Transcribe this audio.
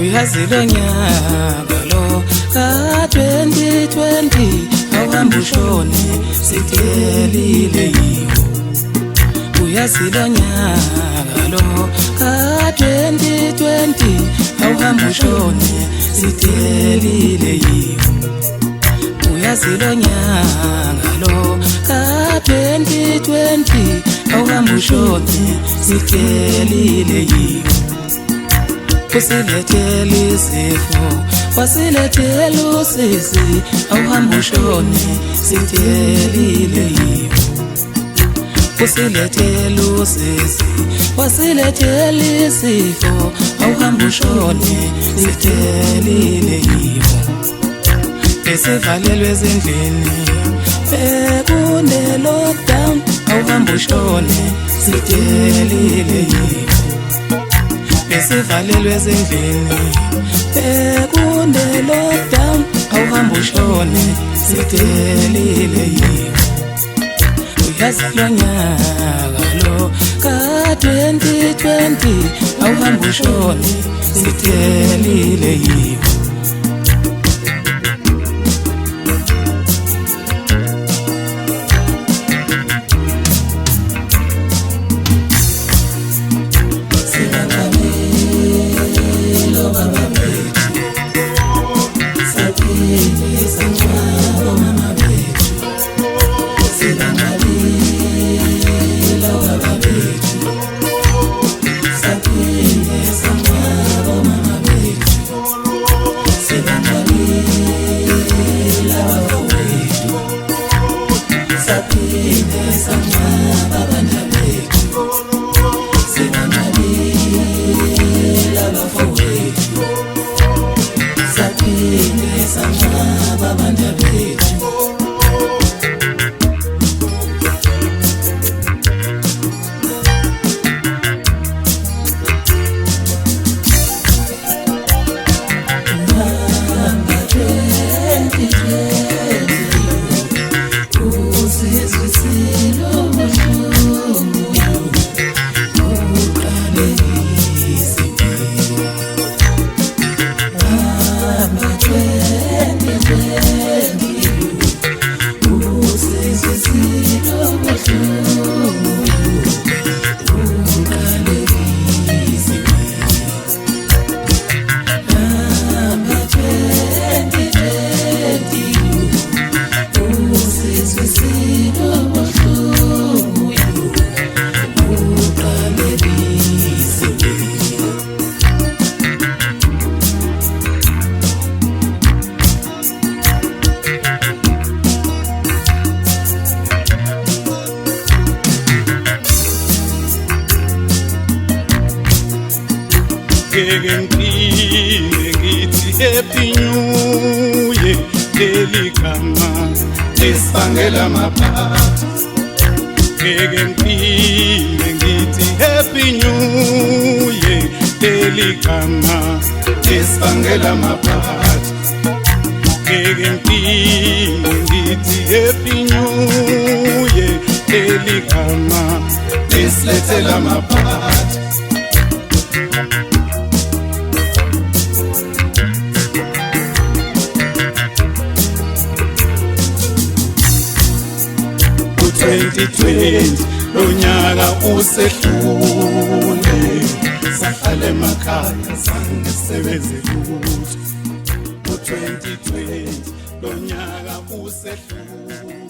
uyazi lo nyaka lo ka-2020 awuhambe ushone sidelile yiwo. Uyazi lo nyaka lo ka-2020 awuhambe ushone sidelile yiwo. Uyazi lo nyaka lo ka-2020 awuhambe ushone sidelile yiwo. Usilethele izifo, wasilethele usisi, awuhambe ushone sidelile yiwo. Usilethele usisi, wasilethele izifo, awuhambe ushone sidelile yiwo. Besivalelwe ezindlini bekune lockdown, awuhambe ushone sidelile yiwo. Besivalelwe ezindlini bekune lockdown, awuhambe ushone sidelile yiwo. Uyazi lo nyaka lo ka-2020 awuhambe ushone sidelile yiwo. Ngithi happy new year delikama esibangela maphathi. Ngithi happy new year delikama esibangela maphathi. Ngithi happy new year delikama esilethela maphathi. Lo nyaka usedlule, sahlala emakhaya zange sebenze lutho. 2020 lo nyaka usedlule.